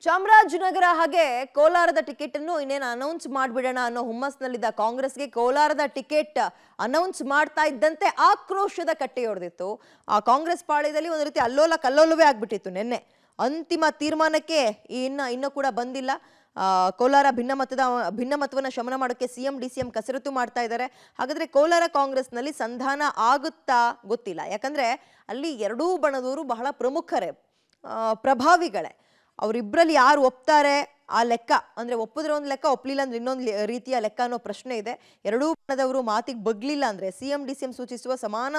ಚಾಮರಾಜನಗರ ಹಾಗೆ ಕೋಲಾರದ ಟಿಕೆಟ್ ಅನ್ನು ಇನ್ನೇನು ಅನೌನ್ಸ್ ಮಾಡಿಬಿಡೋಣ ಅನ್ನೋ ಹುಮ್ಮಸ್ನಲ್ಲಿದ್ದ ಕಾಂಗ್ರೆಸ್ಗೆ ಕೋಲಾರದ ಟಿಕೆಟ್ ಅನೌನ್ಸ್ ಮಾಡ್ತಾ ಇದ್ದಂತೆ ಆಕ್ರೋಶದ ಕಟ್ಟೆಯೊಡೆದಿತ್ತು. ಆ ಕಾಂಗ್ರೆಸ್ ಪಾಳ್ಯದಲ್ಲಿ ಒಂದು ರೀತಿ ಅಲ್ಲೋಲ ಕಲ್ಲೋಲವೇ ಆಗ್ಬಿಟ್ಟಿತ್ತು ನಿನ್ನೆ. ಅಂತಿಮ ತೀರ್ಮಾನಕ್ಕೆ ಇನ್ನೂ ಕೂಡ ಬಂದಿಲ್ಲ. ಕೋಲಾರ ಭಿನ್ನಮತವನ್ನ ಶಮನ ಮಾಡೋಕ್ಕೆ ಸಿಎಂ ಡಿಸಿಎಂ ಕಸರತ್ತು ಮಾಡ್ತಾ ಇದ್ದಾರೆ. ಹಾಗಾದ್ರೆ ಕೋಲಾರ ಕಾಂಗ್ರೆಸ್ನಲ್ಲಿ ಸಂಧಾನ ಆಗುತ್ತಾ ಗೊತ್ತಿಲ್ಲ. ಯಾಕಂದ್ರೆ ಅಲ್ಲಿ ಎರಡೂ ಬಣದವರು ಬಹಳ ಪ್ರಮುಖರೇ, ಪ್ರಭಾವಿಗಳೇ. ಅವರಿಬ್ಬರಲ್ಲಿ ಯಾರು ಒಪ್ತಾರೆ ಆ ಲೆಕ್ಕ, ಅಂದ್ರೆ ಒಪ್ಪಿದ್ರೆ ಒಂದು ಲೆಕ್ಕ, ಒಪ್ಪಲಿಲ್ಲ ಅಂದ್ರೆ ಇನ್ನೊಂದು ರೀತಿಯ ಲೆಕ್ಕ ಅನ್ನೋ ಪ್ರಶ್ನೆ ಇದೆ. ಎರಡೂ ಬಣದವರು ಮಾತಿಗೆ ಬಗ್ಲಿಲ್ಲ ಅಂದ್ರೆ ಸಿಎಂ ಡಿಸಿಎಂ ಸೂಚಿಸುವ ಸಮಾನ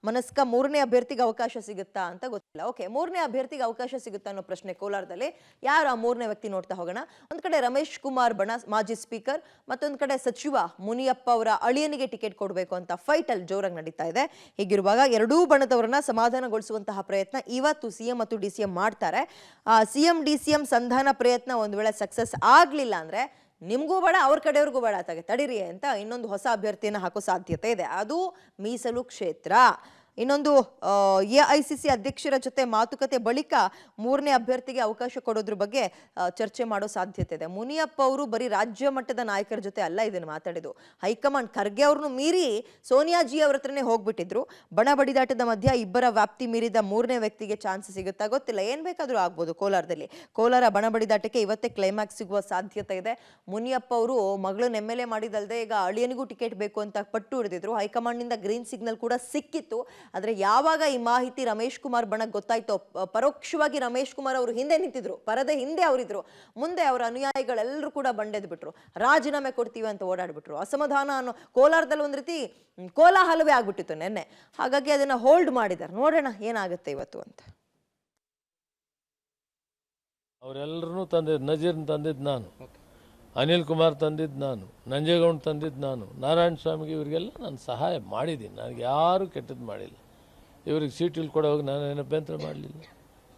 ಮನಸ್ಕ ಮೂರನೇ ಅಭ್ಯರ್ಥಿಗೆ ಅವಕಾಶ ಸಿಗುತ್ತಾ ಅಂತ ಗೊತ್ತಿಲ್ಲ. ಓಕೆ, ಮೂರನೇ ಅಭ್ಯರ್ಥಿಗೆ ಅವಕಾಶ ಸಿಗುತ್ತಾ ಅನ್ನೋ ಪ್ರಶ್ನೆ ಕೋಲಾರದಲ್ಲಿ. ಯಾರು ಆ ಮೂರನೇ ವ್ಯಕ್ತಿ ನೋಡ್ತಾ ಹೋಗೋಣ. ಒಂದ್ ಕಡೆ ರಮೇಶ್ ಕುಮಾರ್ ಬಣ, ಮಾಜಿ ಸ್ಪೀಕರ್, ಮತ್ತೊಂದ್ ಕಡೆ ಸಚಿವ ಮುನಿಯಪ್ಪ ಅವರ ಅಳಿಯನಿಗೆ ಟಿಕೆಟ್ ಕೊಡಬೇಕು ಅಂತ ಫೈಟ್ ಅಲ್ಲಿ ಜೋರಾಗಿ ನಡೀತಾ ಇದೆ. ಹೀಗಿರುವಾಗ ಎರಡೂ ಬಣದವರನ್ನ ಸಮಾಧಾನಗೊಳಿಸುವಂತಹ ಪ್ರಯತ್ನ ಇವತ್ತು ಸಿಎಂ ಮತ್ತು ಡಿಸಿಎಂ ಮಾಡ್ತಾರೆ. ಸಿಎಂ ಡಿಸಿಎಂ ಸಂಧಾನ ಪ್ರಯತ್ನ ಒಂದ್ ವೇಳೆ ಸಕ್ಸಸ್ ಆಗ್ಲಿಲ್ಲ ಅಂದ್ರೆ ನಿಮ್ಗೂ ಬೇಡ ಅವ್ರ ಕಡೆಯವ್ರಿಗೂ ಬೇಡ ತಡೀರಿ ಅಂತ ಇನ್ನೊಂದು ಹೊಸ ಅಭ್ಯರ್ಥಿಯನ್ನು ಹಾಕೋ ಸಾಧ್ಯತೆ ಇದೆ. ಅದು ಮೀಸಲು ಕ್ಷೇತ್ರ. ಇನ್ನೊಂದು ಎಐಸಿಸಿ ಅಧ್ಯಕ್ಷರ ಜೊತೆ ಮಾತುಕತೆ ಬಳಿಕ ಮೂರನೇ ಅಭ್ಯರ್ಥಿಗೆ ಅವಕಾಶ ಕೊಡೋದ್ರ ಬಗ್ಗೆ ಚರ್ಚೆ ಮಾಡೋ ಸಾಧ್ಯತೆ ಇದೆ. ಮುನಿಯಪ್ಪ ಅವರು ಬರೀ ರಾಜ್ಯ ಮಟ್ಟದ ನಾಯಕರ ಜೊತೆ ಅಲ್ಲ ಇದನ್ನು ಮಾತಾಡಿದ್ದು. ಹೈಕಮಾಂಡ್ ಖರ್ಗೆ ಅವ್ರನ್ನು ಮೀರಿ ಸೋನಿಯಾಜಿ ಅವ್ರ ಹತ್ರನೇ ಹೋಗ್ಬಿಟ್ಟಿದ್ರು. ಬಣ ಬಡಿದಾಟದ ಮಧ್ಯ ಇಬ್ಬರ ವ್ಯಾಪ್ತಿ ಮೀರಿದ ಮೂರನೇ ವ್ಯಕ್ತಿಗೆ ಚಾನ್ಸ್ ಸಿಗುತ್ತಾ ಗೊತ್ತಿಲ್ಲ. ಏನ್ ಬೇಕಾದ್ರೂ ಆಗ್ಬೋದು ಕೋಲಾರದಲ್ಲಿ. ಕೋಲಾರ ಬಣ ಬಡಿದಾಟಕ್ಕೆ ಇವತ್ತೇ ಕ್ಲೈಮ್ಯಾಕ್ಸ್ ಸಿಗುವ ಸಾಧ್ಯತೆ ಇದೆ. ಮುನಿಯಪ್ಪ ಅವರು ಮಗಳನ್ನ MLA ಮಾಡಿದಲ್ದೆ ಈಗ ಅಳಿಯನಿಗೂ ಟಿಕೆಟ್ ಬೇಕು ಅಂತ ಪಟ್ಟು ಹಿಡಿದಿದ್ರು. ಹೈಕಮಾಂಡ್ ನಿಂದ ಗ್ರೀನ್ ಸಿಗ್ನಲ್ ಕೂಡ ಸಿಕ್ಕಿತ್ತು. ಆದ್ರೆ ಯಾವಾಗ ಈ ಮಾಹಿತಿ ರಮೇಶ್ ಕುಮಾರ್ ಬಣಕ್ಕೆ ಗೊತ್ತಾಯ್ತೋ, ಪರೋಕ್ಷವಾಗಿ ರಮೇಶ್ ಕುಮಾರ್ ಅವರು ಹಿಂದೆ ನಿಂತಿದ್ರು, ಪರದೆ ಹಿಂದೆ ಅವರಿದ್ರು, ಮುಂದೆ ಅವರ ಅನುಯಾಯಿಗಳೆಲ್ಲರೂ ಕೂಡ ಬಂಡೆದ್ ಬಿಟ್ರು, ರಾಜೀನಾಮೆ ಕೊಡ್ತೀವಿ ಅಂತ ಓಡಾಡ್ಬಿಟ್ರು. ಅಸಮಾಧಾನ ಅನ್ನೋ ಕೋಲಾರದಲ್ಲಿ ಒಂದ್ ರೀತಿ ಕೋಲಾಹಲವೇ ಆಗ್ಬಿಟ್ಟಿತ್ತು ನಿನ್ನೆ. ಹಾಗಾಗಿ ಅದನ್ನ ಹೋಲ್ಡ್ ಮಾಡಿದ್ದಾರೆ. ನೋಡೋಣ ಏನಾಗುತ್ತೆ ಇವತ್ತು ಅಂತ. ಅವರೆಲ್ಲರೂ ತಂದಿದ್ದು, ನಜೀರ್ ತಂದಿದ್ದು ನಾನು, ಅನಿಲ್ ಕುಮಾರ್ ತಂದಿದ್ದು ನಾನು, ನಂಜೇಗೌಡ ತಂದಿದ್ದು ನಾನು, ನಾರಾಯಣ ಸ್ವಾಮಿಗೆ ಇವರಿಗೆಲ್ಲ ನಾನು ಸಹಾಯ ಮಾಡಿದ್ದೀನಿ. ನನಗೆ ಯಾರೂ ಕೆಟ್ಟದ್ದು ಮಾಡಿಲ್ಲ. ಇವ್ರಿಗೆ ಸೀಟಲ್ಲಿ ಕೊಡೋವಾಗ ನಾನು ಏನು ಅಭ್ಯಂತರ ಮಾಡಲಿಲ್ಲ,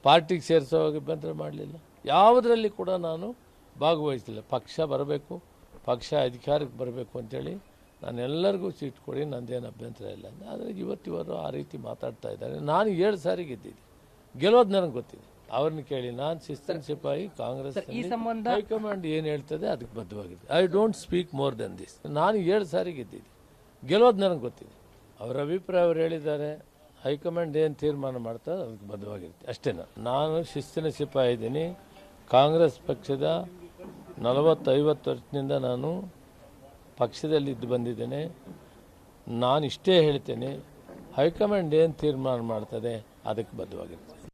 ಪಾರ್ಟಿಗೆ ಸೇರಿಸೋವಾಗ ಅಭ್ಯಂತರ ಮಾಡಲಿಲ್ಲ, ಯಾವುದರಲ್ಲಿ ಕೂಡ ನಾನು ಭಾಗವಹಿಸಲಿಲ್ಲ. ಪಕ್ಷ ಬರಬೇಕು, ಪಕ್ಷ ಅಧಿಕಾರಕ್ಕೆ ಬರಬೇಕು ಅಂತೇಳಿ ನಾನು ಎಲ್ಲರಿಗೂ ಸೀಟ್ ಕೊಡಿ, ನಂದೇನು ಅಭ್ಯಂತರ ಇಲ್ಲ. ಆದರೆ ಇವತ್ತಿವರು ಆ ರೀತಿ ಮಾತಾಡ್ತಾ ಇದ್ದಾರೆ. ನಾನು 7 ಸಾರಿ ಗೆದ್ದಿದ್ದೆ, ಗೆಲ್ಲೋದು ನನಗೆ ಗೊತ್ತಿದೆ. ಅವ್ರನ್ನ ಕೇಳಿ. ನಾನು ಶಿಸ್ತಿನ ಸಿಪಾಯಿ. ಕಾಂಗ್ರೆಸ್ ಹೈಕಮಾಂಡ್ ಏನು ಹೇಳ್ತದೆ ಅದಕ್ಕೆ ಬದ್ಧವಾಗಿದೆ. I don't speak more than this. ನಾನು 7 ಸಾರಿ ಗೆದ್ದಿದ್ದೆ, ಗೆಲ್ಲೋದು ನನಗೆ ಗೊತ್ತಿದೆ. ಅವರ ಅಭಿಪ್ರಾಯ ಅವ್ರು ಹೇಳಿದ್ದಾರೆ, ಹೈಕಮಾಂಡ್ ಏನು ತೀರ್ಮಾನ ಮಾಡ್ತಾರೆ ಅದಕ್ಕೆ ಬದ್ಧವಾಗಿರುತ್ತೆ ಅಷ್ಟೇ. ನಾನು ಶಿಸ್ತಿನ ಸಿಪಾಯಿ ಇದ್ದೀನಿ. ಕಾಂಗ್ರೆಸ್ ಪಕ್ಷದ 40-50 ವರ್ಷದಿಂದ ನಾನು ಪಕ್ಷದಲ್ಲಿ ಇದ್ದು ಬಂದಿದ್ದೇನೆ. ನಾನು ಇಷ್ಟೇ ಹೇಳ್ತೇನೆ, ಹೈಕಮಾಂಡ್ ಏನು ತೀರ್ಮಾನ ಮಾಡ್ತದೆ ಅದಕ್ಕೆ ಬದ್ಧವಾಗಿರುತ್ತೆ.